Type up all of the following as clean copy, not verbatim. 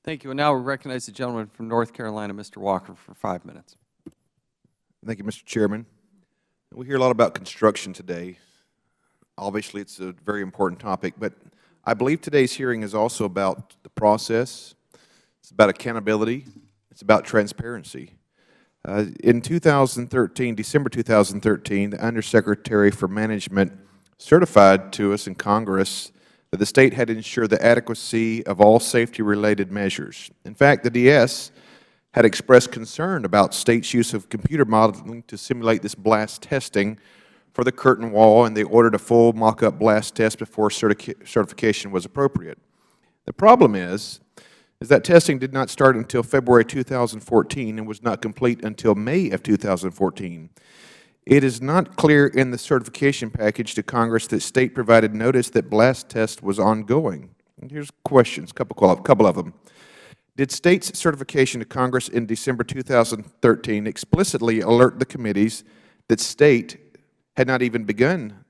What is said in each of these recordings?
Thank you. And now we recognize the gentleman from North Carolina, Mr. Walker, for 5 minutes. Thank you, Mr. Chairman. We hear a lot about construction today. Obviously, it's a very important topic, but I believe today's hearing is also about the process. It's about accountability. It's about transparency. In 2013, December 2013, the Undersecretary for Management certified to us in Congress that the State had ensured the adequacy of all safety-related measures. In fact, the DS had expressed concern about State's use of computer modeling to simulate this blast testing for the curtain wall, and they ordered a full mock-up blast test before certification was appropriate. The problem is that testing did not start until February 2014 and was not complete until May of 2014. It is not clear in the certification package to Congress that State provided notice that blast test was ongoing. And here's questions, a couple of them. Did State's certification to Congress in December 2013 explicitly alert the committees that State had not even begun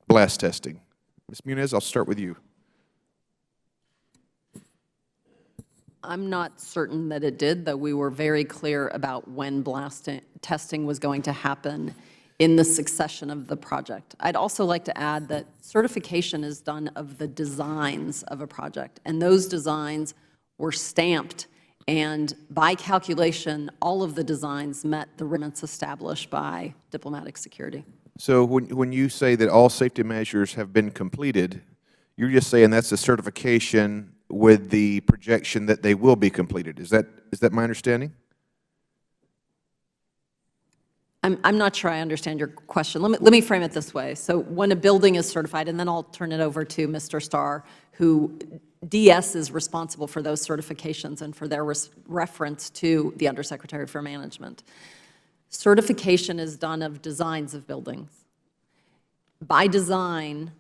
blast testing? Ms. Muniz, I'll start with you. I'm not certain that it did, though we were very clear about when blast testing was going to happen in the succession of the project. I'd also like to add that certification is done of the designs of a project, and those designs were stamped, and by calculation, all of the designs met the requirements established by diplomatic security. So when you say that all safety measures have been completed, you're just saying that's a certification with the projection that they will be completed. Is that my understanding? I'm not sure I understand your question. Let me frame it this way. So when a building is certified, and then I'll turn it over to Mr. Starr, who DS is responsible for those certifications and for their reference to the Undersecretary for Management. Certification is done of designs of buildings. By design,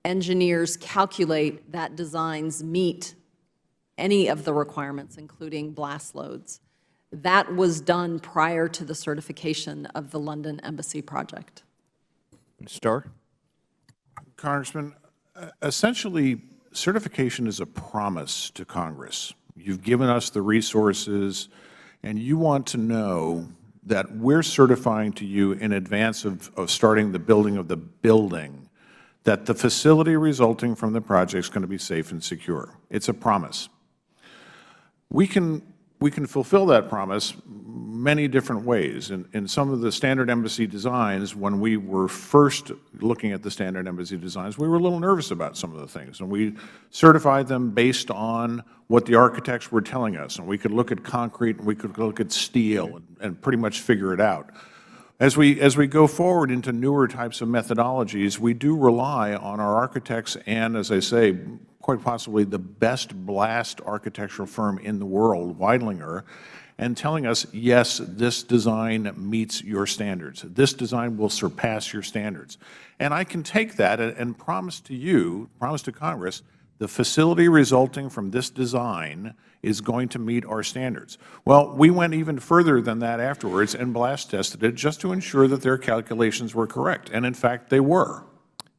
engineers calculate that designs meet any of the requirements, including blast loads. That was done prior to the certification of the London Embassy project. Mr. Starr? Congressman, essentially, certification is a promise to Congress. You've given us the resources, and you want to know that we're certifying to you in advance of starting the building of the building that the facility resulting from the project is going to be safe and secure. It's a promise. We can fulfill that promise many different ways. In some of the standard embassy designs, when we were first looking at the standard embassy designs, we were a little nervous about some of the things. And we certified them based on what the architects were telling us. And we could look at concrete, and we could look at steel, and pretty much figure it out. As we go forward into newer types of methodologies, we do rely on our architects and, as I say, quite possibly the best blast architectural firm in the world, Weidlinger, and telling us, yes, this design meets your standards. This design will surpass your standards. And I can take that and promise to you, promise to Congress, the facility resulting from this design is going to meet our standards. Well, we went even further than that afterwards and blast tested it just to ensure that their calculations were correct. And in fact, they were.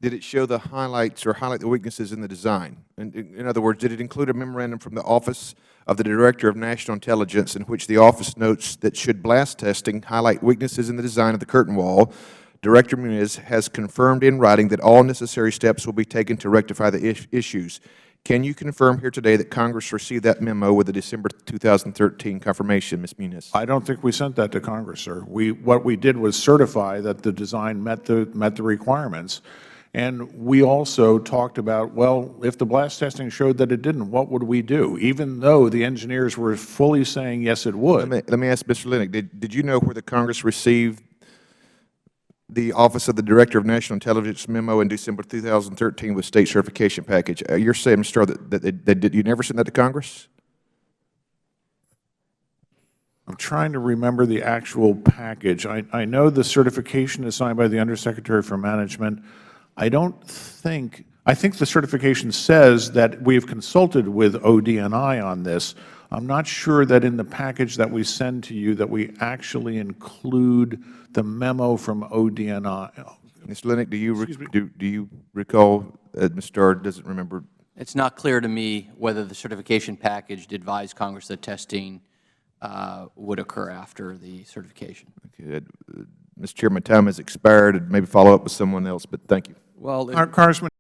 Did it show the highlights or highlight the weaknesses in the design? In other words, did it include a memorandum from the Office of the Director of National Intelligence in which the office notes that should blast testing highlight weaknesses in the design of the curtain wall, Director Muniz has confirmed in writing that all necessary steps will be taken to rectify the issues. Can you confirm here today that Congress received that memo with the December 2013 confirmation, Ms. Muniz? I don't think we sent that to Congress, sir. What we did was certify that the design met the requirements. And we also talked about, well, if the blast testing showed that it didn't, what would we do? Even though the engineers were fully saying, yes, it would. Let me ask Mr. Lennox, did you know where the Congress received the Office of the Director of National Intelligence memo in December 2013 with State certification package? You're saying, Mr. Starr, that you never sent that to Congress? I'm trying to remember the actual package. I know the certification is signed by the Undersecretary for Management. I think the certification says that we have consulted with ODNI on this. I'm not sure that in the package that we send to you that we actually include the memo from ODNI. Mr. Lennox, do you recall, Mr. Starr doesn't remember? It's not clear to me whether the certification package did advise Congress that testing would occur after the certification. Okay, Mr. Chairman, time has expired, and maybe follow up with someone else, but thank you. Well, Congressman,